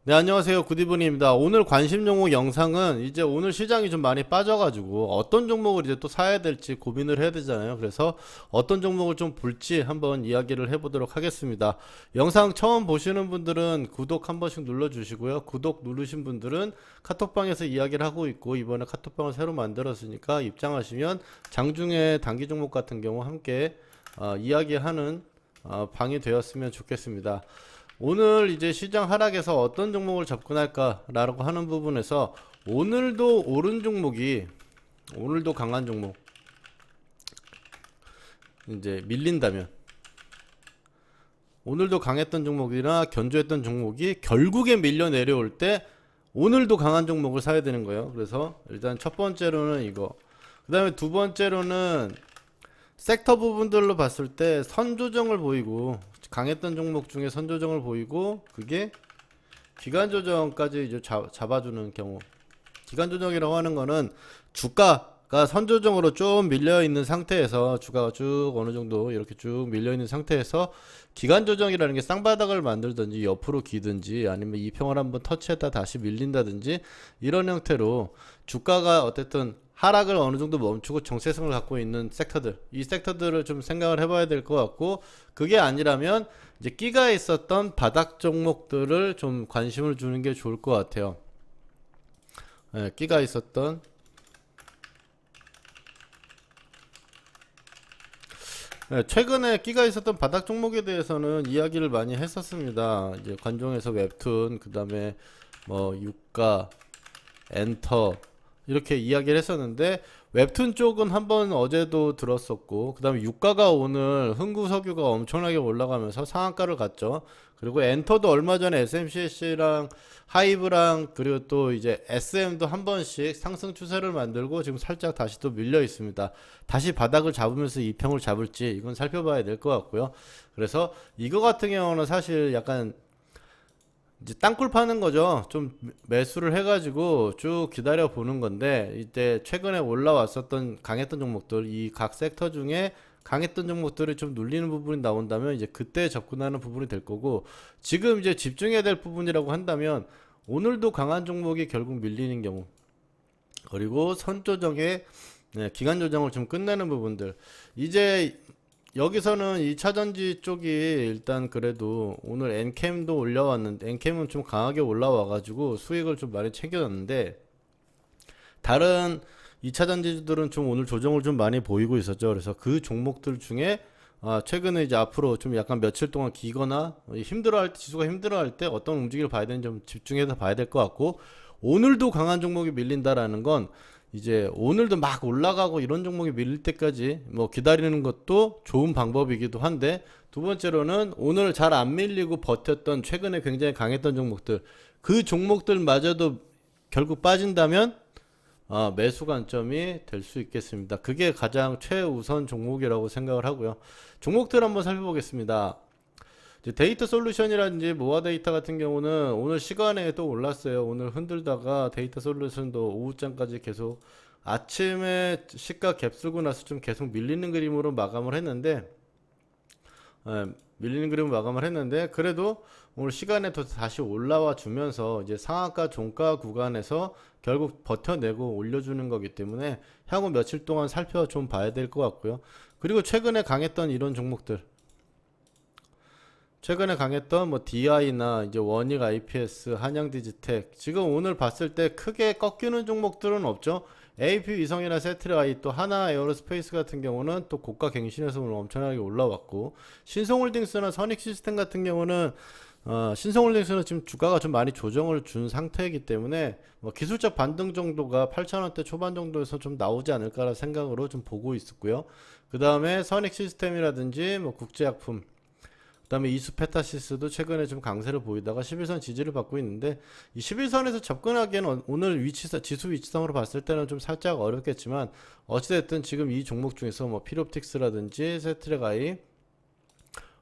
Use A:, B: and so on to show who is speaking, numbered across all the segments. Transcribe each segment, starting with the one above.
A: 네, 안녕하세요. 굿이브닝입니다. 오늘 관심 종목 영상은 이제 오늘 시장이 좀 많이 빠져가지고 어떤 종목을 이제 또 사야 될지 고민을 해야 되잖아요. 그래서 어떤 종목을 좀 볼지 한번 이야기를 해보도록 하겠습니다. 영상 처음 보시는 분들은 구독 한 번씩 눌러주시고요. 구독 누르신 분들은 카톡방에서 이야기를 하고 있고 이번에 카톡방을 새로 만들었으니까 입장하시면 장중에 단기 종목 같은 경우 함께 이야기하는 방이 되었으면 좋겠습니다. 오늘 이제 시장 하락에서 어떤 종목을 접근할까라고 하는 부분에서 오늘도 오른 종목이 오늘도 강한 종목 이제 밀린다면 오늘도 강했던 종목이나 견조했던 종목이 결국에 밀려 내려올 때 오늘도 강한 종목을 사야 되는 거예요. 그래서 일단 첫 번째로는 이거, 그 다음에 두 번째로는 섹터 부분들로 봤을 때 선조정을 보이고 강했던 종목 중에 선조정을 보이고 그게 기간 조정까지 이제 잡아주는 경우. 기간 조정이라고 하는 거는 주가가 선조정으로 좀 밀려 있는 상태에서 주가가 쭉 어느 정도 이렇게 쭉 밀려 있는 상태에서 기간 조정이라는 게 쌍바닥을 만들든지 옆으로 기든지 아니면 이평을 한번 터치했다 다시 밀린다든지 이런 형태로 주가가 어쨌든 하락을 어느 정도 멈추고 정체성을 갖고 있는 섹터들, 이 섹터들을 좀 생각을 해봐야 될 것 같고, 그게 아니라면 이제 끼가 있었던 바닥 종목들을 좀 관심을 주는 게 좋을 것 같아요. 예, 끼가 있었던 최근에 끼가 있었던 바닥 종목에 대해서는 이야기를 많이 했었습니다. 이제 관종에서 웹툰, 그 다음에 뭐 유가, 엔터 이렇게 이야기를 했었는데 웹툰 쪽은 한번 어제도 들었었고 그 다음에 유가가 오늘 흥구석유가 엄청나게 올라가면서 상한가를 갔죠. 그리고 엔터도 얼마 전에 SMCC랑 하이브랑 그리고 또 이제 SM도 한 번씩 상승 추세를 만들고 지금 살짝 다시 또 밀려 있습니다. 다시 바닥을 잡으면서 이평을 잡을지 이건 살펴봐야 될 것 같고요. 그래서 이거 같은 경우는 사실 약간 이제 땅굴 파는 거죠. 좀 매수를 해가지고 쭉 기다려 보는 건데 이때 최근에 올라왔었던 강했던 종목들 이 각 섹터 중에 강했던 종목들이 좀 눌리는 부분이 나온다면 이제 그때 접근하는 부분이 될 거고 지금 이제 집중해야 될 부분이라고 한다면 오늘도 강한 종목이 결국 밀리는 경우 그리고 선조정의 기간 조정을 좀 끝내는 부분들 이제 여기서는 2차전지 쪽이 일단 그래도 오늘 엔캠도 올라왔는데 엔캠은 좀 강하게 올라와가지고 수익을 좀 많이 챙겨놨는데 다른 2차전지들은 좀 오늘 조정을 좀 많이 보이고 있었죠. 그래서 그 종목들 중에 최근에 이제 앞으로 좀 약간 며칠 동안 기거나 힘들어할 때 지수가 힘들어할 때 어떤 움직임을 봐야 되는지 좀 집중해서 봐야 될 것 같고 오늘도 강한 종목이 밀린다라는 건 이제 오늘도 막 올라가고 이런 종목이 밀릴 때까지 뭐 기다리는 것도 좋은 방법이기도 한데 두 번째로는 오늘 잘 안 밀리고 버텼던 최근에 굉장히 강했던 종목들 그 종목들마저도 결국 빠진다면 매수 관점이 될 수 있겠습니다. 그게 가장 최우선 종목이라고 생각을 하고요. 종목들 한번 살펴보겠습니다. 이제 데이터 솔루션이라든지 모아 데이터 같은 경우는 오늘 시간에 또 올랐어요. 오늘 흔들다가 데이터 솔루션도 오후장까지 계속 아침에 시가 갭 쓰고 나서 좀 계속 밀리는 그림으로 마감을 했는데 밀리는 그림으로 마감을 했는데 그래도 오늘 시간에 또 다시 올라와 주면서 이제 상한가 종가 구간에서 결국 버텨내고 올려주는 거기 때문에 향후 며칠 동안 살펴 좀 봐야 될 것 같고요. 그리고 최근에 강했던 이런 종목들 최근에 강했던 뭐 DI나 이제 원익 IPS, 한양 디지텍 지금 오늘 봤을 때 크게 꺾이는 종목들은 없죠. AP 위성이나 세트라이 또 하나 에어로스페이스 같은 경우는 또 고가 갱신해서 오늘 엄청나게 올라왔고 신성홀딩스나 선익 시스템 같은 경우는 신성홀딩스는 지금 주가가 좀 많이 조정을 준 상태이기 때문에 뭐 기술적 반등 정도가 8,000원대 초반 정도에서 좀 나오지 않을까라는 생각으로 좀 보고 있었고요. 그 다음에 선익 시스템이라든지 뭐 국제약품 그 다음에 이수페타시스도 최근에 좀 강세를 보이다가 11선 지지를 받고 있는데 이 11선에서 접근하기에는 오늘 지수 위치상으로 봤을 때는 좀 살짝 어렵겠지만 어찌됐든 지금 이 종목 중에서 뭐 피롭틱스라든지 세트레가이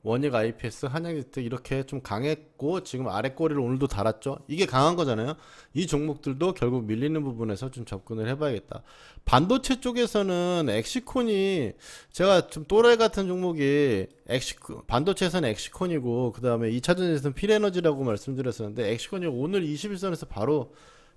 A: 원익 IPS, 한양지텍 이렇게 좀 강했고 지금 아래 꼬리를 오늘도 달았죠. 이게 강한 거잖아요. 이 종목들도 결국 밀리는 부분에서 좀 접근을 해봐야겠다. 반도체 쪽에서는 엑시콘이 제가 좀 또라이 같은 종목이 반도체에서는 엑시콘이고 그 다음에 2차전지에서는 필에너지라고 말씀드렸었는데 엑시콘이 오늘 21선에서 바로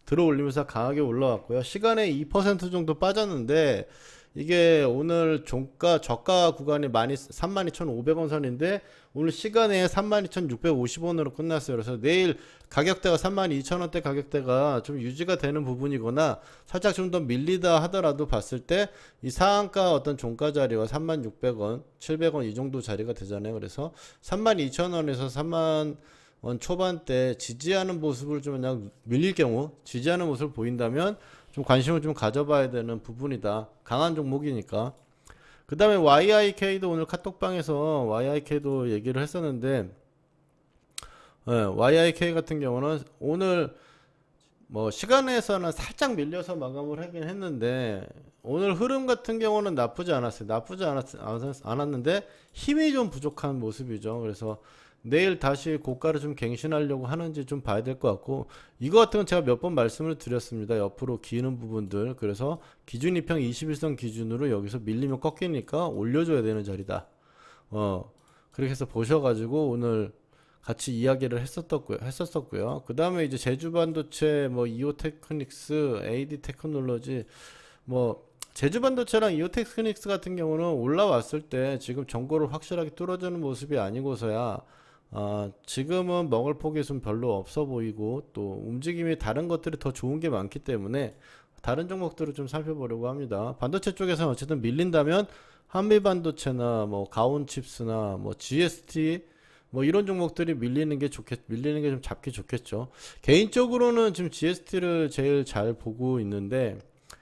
A: 들어올리면서 강하게 올라왔고요. 시간에 2% 정도 빠졌는데 이게 오늘 저가 구간이 32,500원 선인데 오늘 시간에 32,650원으로 끝났어요. 그래서 내일 가격대가 32,000원대 가격대가 좀 유지가 되는 부분이거나 살짝 좀 더 밀리다 하더라도 봤을 때 이 상한가 어떤 종가 자리와 36,000원, 700원 이 정도 자리가 되잖아요. 그래서 32,000원에서 3만 원 초반대 지지하는 모습을 좀 그냥 밀릴 경우 지지하는 모습을 보인다면 좀 관심을 좀 가져봐야 되는 부분이다. 강한 종목이니까. 그 다음에 YIK도 오늘 카톡방에서 YIK도 얘기를 했었는데 YIK 같은 경우는 오늘 뭐 시간에서는 살짝 밀려서 마감을 하긴 했는데 오늘 흐름 같은 경우는 나쁘지 않았어요. 않았는데 힘이 좀 부족한 모습이죠. 그래서 내일 다시 고가를 좀 갱신하려고 하는지 좀 봐야 될 것 같고 이거 같은 건 제가 몇 번 말씀을 드렸습니다. 옆으로 기는 부분들. 그래서 기준 이평 21선 기준으로 여기서 밀리면 꺾이니까 올려줘야 되는 자리다. 그렇게 해서 보셔가지고 오늘 같이 이야기를 했었었고요. 그 다음에 이제 제주반도체, 뭐 이오테크닉스, AD 테크놀로지, 뭐 제주반도체랑 이오테크닉스 같은 경우는 올라왔을 때 지금 정고를 확실하게 뚫어주는 모습이 아니고서야 지금은 먹을 폭이 좀 별로 없어 보이고 또 움직임이 다른 것들이 더 좋은 게 많기 때문에 다른 종목들을 좀 살펴보려고 합니다. 반도체 쪽에서는 어쨌든 밀린다면 한미반도체나 뭐 가온칩스나 뭐 GST 뭐 이런 종목들이 밀리는 게 좀 잡기 좋겠죠. 개인적으로는 지금 GST를 제일 잘 보고 있는데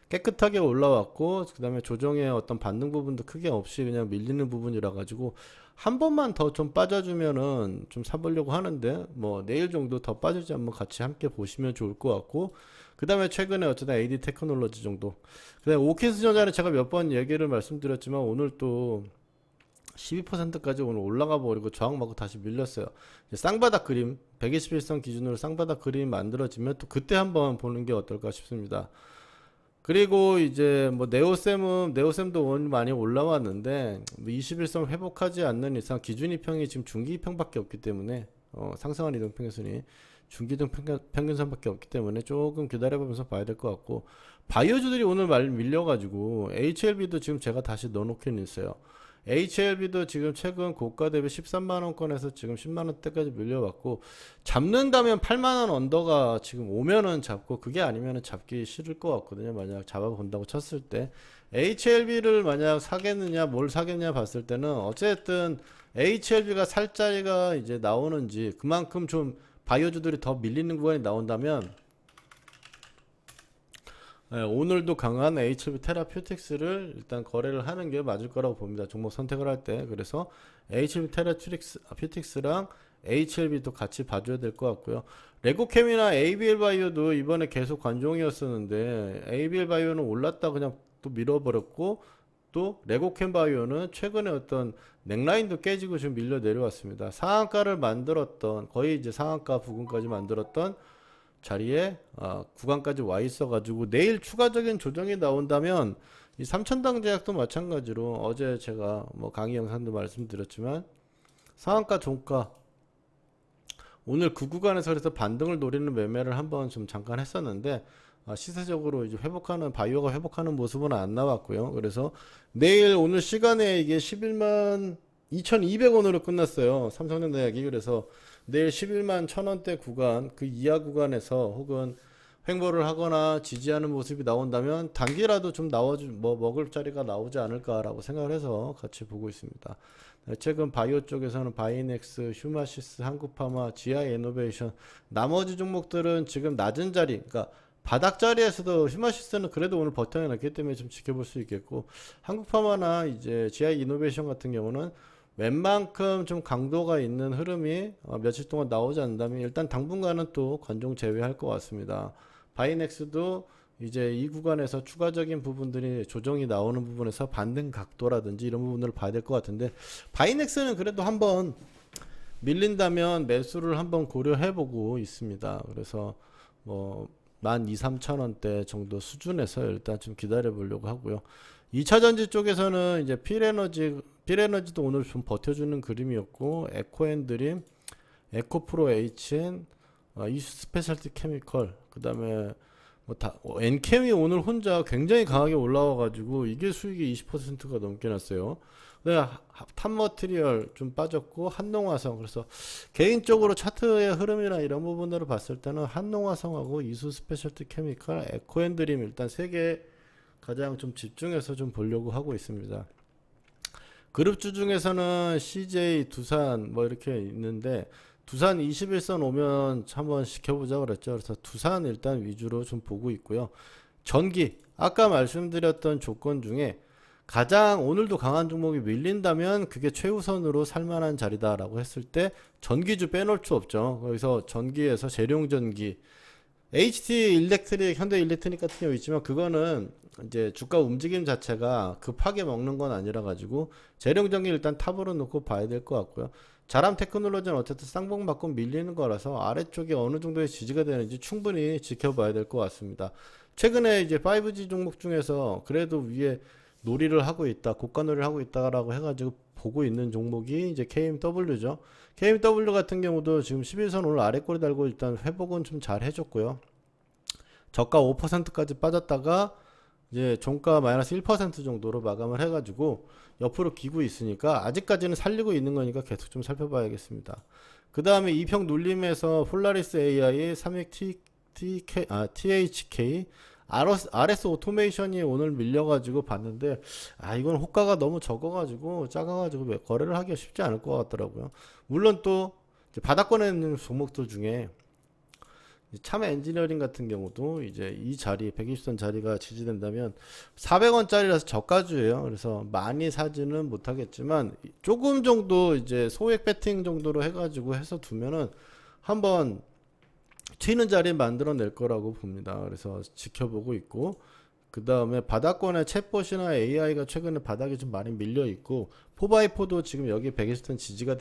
A: 깨끗하게 올라왔고 그 다음에 조정의 어떤 반등 부분도 크게 없이 그냥 밀리는 부분이라 가지고 한 번만 더 좀 빠져주면은 좀 사보려고 하는데 뭐 내일 정도 더 빠질지 한번 같이 함께 보시면 좋을 것 같고 그 다음에 최근에 어쨌든 AD 테크놀로지 정도 그 다음에 오키스 전자는 제가 몇 번 얘기를 말씀드렸지만 오늘 또 12%까지 오늘 올라가 버리고 저항 맞고 다시 밀렸어요. 쌍바닥 그림 121선 기준으로 쌍바닥 그림 만들어지면 또 그때 한번 보는 게 어떨까 싶습니다. 그리고 이제 뭐 네오셈도 오늘 많이 올라왔는데 21선 회복하지 않는 이상 기준 이평이 지금 중기 이평밖에 없기 때문에 상승한 이동 평균선이 중기 이동 평균선밖에 없기 때문에 조금 기다려보면서 봐야 될 것 같고 바이오주들이 오늘 밀려가지고 HLB도 지금 제가 다시 넣어놓긴 있어요. HLB도 지금 최근 고가 대비 13만원권에서 지금 10만원대까지 밀려왔고 잡는다면 8만원 언더가 지금 오면은 잡고 그게 아니면은 잡기 싫을 것 같거든요. 만약 잡아본다고 쳤을 때 HLB를 만약 사겠느냐 뭘 사겠냐 봤을 때는 어쨌든 HLB가 살 자리가 이제 나오는지 그만큼 좀 바이오주들이 더 밀리는 구간이 나온다면 오늘도 강한 HLB 테라퓨틱스를 일단 거래를 하는 게 맞을 거라고 봅니다. 종목 선택을 할 때. 그래서 HLB 테라퓨틱스랑 HLB도 같이 봐줘야 될 것 같고요. 레고캠이나 ABL 바이오도 이번에 계속 관종이었었는데 ABL 바이오는 올랐다 그냥 또 밀어버렸고 또 레고캠 바이오는 최근에 어떤 넥라인도 깨지고 지금 밀려 내려왔습니다. 상한가를 만들었던 거의 이제 상한가 부근까지 만들었던 자리에 구간까지 와 있어 가지고 내일 추가적인 조정이 나온다면 이 삼천당 제약도 마찬가지로 어제 제가 뭐 강의 영상도 말씀드렸지만 상한가 종가 오늘 그 구간에서 그래서 반등을 노리는 매매를 한번 좀 잠깐 했었는데 시세적으로 이제 바이오가 회복하는 모습은 안 나왔고요. 그래서 내일 오늘 시간에 이게 11만 2,200원으로 끝났어요. 삼성전자약이. 그래서 내일 11만 1,000원대 구간 그 이하 구간에서 혹은 횡보를 하거나 지지하는 모습이 나온다면 단기라도 좀 먹을 자리가 나오지 않을까라고 생각을 해서 같이 보고 있습니다. 최근 바이오 쪽에서는 바이넥스, 휴마시스, 한국파마, GI이노베이션 나머지 종목들은 지금 낮은 자리 그러니까 바닥 자리에서도 휴마시스는 그래도 오늘 버텨냈기 때문에 좀 지켜볼 수 있겠고 한국파마나 이제 GI이노베이션 같은 경우는 웬만큼 좀 강도가 있는 흐름이 며칠 동안 나오지 않는다면 일단 당분간은 또 관종 제외할 것 같습니다. 바이넥스도 이제 이 구간에서 추가적인 부분들이 조정이 나오는 부분에서 반등 각도라든지 이런 부분들을 봐야 될 것 같은데, 바이넥스는 그래도 한번 밀린다면 매수를 한번 고려해보고 있습니다. 그래서 뭐 12,000~13,000원대 정도 수준에서 일단 좀 기다려 보려고 하고요. 2차전지 쪽에서는 이제 필에너지도 오늘 좀 버텨주는 그림이었고, 에코앤드림, 에코프로 HN, 이슈 스페셜티 케미컬, 그 다음에 엔캠이 오늘 혼자 굉장히 강하게 올라와가지고 이게 수익이 20%가 넘게 났어요. 네, 탑머티리얼 좀 빠졌고, 한농화성. 그래서 개인적으로 차트의 흐름이나 이런 부분들을 봤을 때는 한농화성하고 이수 스페셜티 케미컬, 에코앤드림 일단 세 개 가장 좀 집중해서 좀 보려고 하고 있습니다. 그룹주 중에서는 CJ, 두산 뭐 이렇게 있는데, 두산 21선 오면 한번 시켜보자 그랬죠. 그래서 두산 일단 위주로 좀 보고 있고요. 전기, 아까 말씀드렸던 조건 중에 가장 오늘도 강한 종목이 밀린다면 그게 최우선으로 살만한 자리다라고 했을 때 전기주 빼놓을 수 없죠. 그래서 전기에서 재룡전기, HT 일렉트릭, 현대 일렉트릭 같은 경우 있지만 그거는 이제 주가 움직임 자체가 급하게 먹는 건 아니라 가지고 재룡전기 일단 탑으로 놓고 봐야 될 것 같고요. 자람 테크놀로지는 어쨌든 쌍봉 받고 밀리는 거라서 아래쪽에 어느 정도의 지지가 되는지 충분히 지켜봐야 될 것 같습니다. 최근에 이제 5G 종목 중에서 그래도 위에 놀이를 하고 있다, 고가 놀이를 하고 있다라고 해가지고 보고 있는 종목이 이제 KMW죠. KMW 같은 경우도 지금 11선 오늘 아래 꼬리 달고 일단 회복은 좀 잘 해줬고요. 저가 5%까지 빠졌다가 이제 종가 마이너스 1% 정도로 마감을 해가지고 옆으로 기고 있으니까 아직까지는 살리고 있는 거니까 계속 좀 살펴봐야겠습니다. 그 다음에 이평 눌림에서 폴라리스 AI, 삼익 THK, RS 오토메이션이 오늘 밀려가지고 봤는데, 이건 호가가 너무 적어가지고 작아가지고 거래를 하기가 쉽지 않을 것 같더라고요. 물론 또 바닥권에 있는 종목들 중에 참외 엔지니어링 같은 경우도 이제 이 자리 120선 자리가 지지된다면 400원짜리라서 저가주예요. 그래서 많이 사지는 못하겠지만 조금 정도 이제 소액 배팅 정도로 해가지고 해서 두면은 한번 튀는 자리 만들어낼 거라고 봅니다. 그래서 지켜보고 있고, 그 다음에 바닥권의 챗봇이나 AI가 최근에 바닥이 좀 많이 밀려 있고, 4x4도 지금 여기 120선 지지가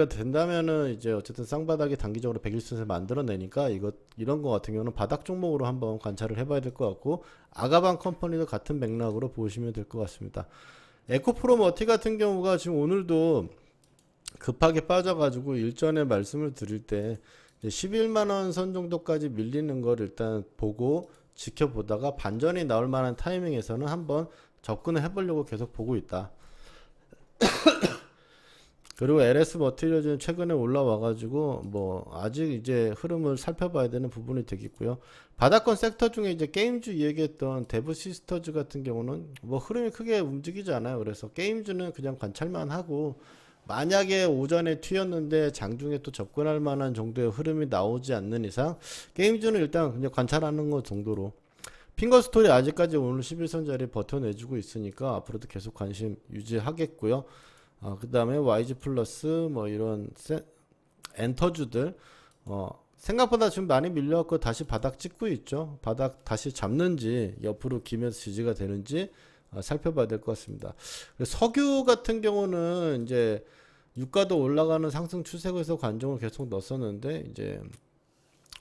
A: 된다면은 이제 어쨌든 쌍바닥이 단기적으로 120선을 만들어내니까 이런 거 같은 경우는 바닥 종목으로 한번 관찰을 해봐야 될 것 같고, 아가방 컴퍼니도 같은 맥락으로 보시면 될 것 같습니다. 에코프로 머티 같은 경우가 지금 오늘도 급하게 빠져가지고 일전에 말씀을 드릴 때 11만원 선 정도까지 밀리는 걸 일단 보고 지켜보다가 반전이 나올 만한 타이밍에서는 한번 접근을 해보려고 계속 보고 있다. 그리고 LS 머티리얼즈는 최근에 올라와가지고 뭐 아직 이제 흐름을 살펴봐야 되는 부분이 되겠고요. 바닥권 섹터 중에 이제 게임주 이야기했던 데브 시스터즈 같은 경우는 뭐 흐름이 크게 움직이지 않아요. 그래서 게임주는 그냥 관찰만 하고, 만약에 오전에 튀었는데 장중에 또 접근할 만한 정도의 흐름이 나오지 않는 이상 게임주는 일단 그냥 관찰하는 것 정도로, 핑거스토리 아직까지 오늘 11선 자리 버텨내주고 있으니까 앞으로도 계속 관심 유지하겠고요. 그 다음에 YG 플러스 뭐 이런 엔터주들 생각보다 좀 많이 밀려갖고 다시 바닥 찍고 있죠. 바닥 다시 잡는지 옆으로 기면서 지지가 되는지 살펴봐야 될 것 같습니다. 석유 같은 경우는 이제 유가도 올라가는 상승 추세에서 관종을 계속 넣었었는데 이제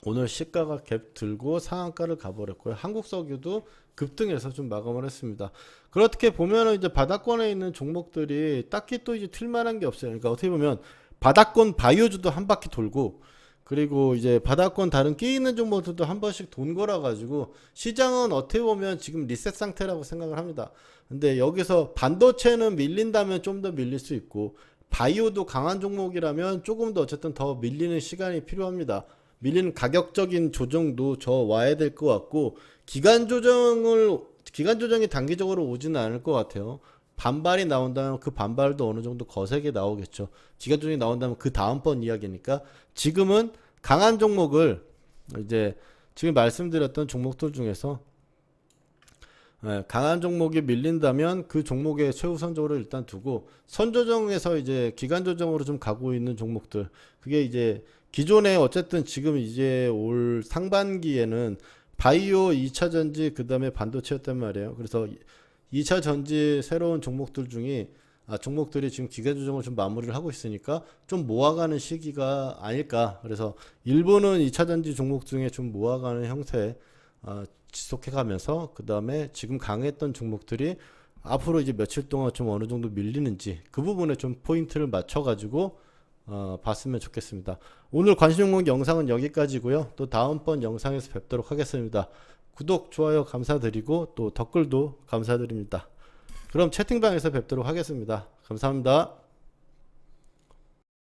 A: 오늘 시가가 갭 들고 상한가를 가버렸고요. 한국석유도 급등해서 좀 마감을 했습니다. 그렇게 보면은 이제 바닥권에 있는 종목들이 딱히 또 이제 튈만한 게 없어요. 그러니까 어떻게 보면 바닥권 바이오주도 한 바퀴 돌고, 그리고 이제 바닥권 다른 끼 있는 종목들도 한 번씩 돈 거라 가지고 시장은 어떻게 보면 지금 리셋 상태라고 생각을 합니다. 근데 여기서 반도체는 밀린다면 좀 더 밀릴 수 있고, 바이오도 강한 종목이라면 조금 더 어쨌든 더 밀리는 시간이 필요합니다. 밀리는 가격적인 조정도 저 와야 될 것 같고, 기간 조정이 단기적으로 오지는 않을 것 같아요. 반발이 나온다면 그 반발도 어느 정도 거세게 나오겠죠. 기간 조정이 나온다면 그 다음번 이야기니까 지금은 강한 종목을 이제 지금 말씀드렸던 종목들 중에서 강한 종목이 밀린다면 그 종목에 최우선적으로 일단 두고, 선조정에서 이제 기간 조정으로 좀 가고 있는 종목들, 그게 이제 기존에 어쨌든 지금 이제 올 상반기에는 바이오 2차 전지 그다음에 반도체였단 말이에요. 그래서 2차 전지 새로운 종목들 중에 종목들이 지금 기간 조정을 좀 마무리를 하고 있으니까 좀 모아가는 시기가 아닐까. 그래서 일부는 2차 전지 종목 중에 좀 모아가는 형태 지속해가면서 그 다음에 지금 강했던 종목들이 앞으로 이제 며칠 동안 좀 어느 정도 밀리는지 그 부분에 좀 포인트를 맞춰가지고 봤으면 좋겠습니다. 오늘 관심 종목 영상은 여기까지고요. 또 다음번 영상에서 뵙도록 하겠습니다. 구독, 좋아요 감사드리고 또 댓글도 감사드립니다. 그럼 채팅방에서 뵙도록 하겠습니다. 감사합니다.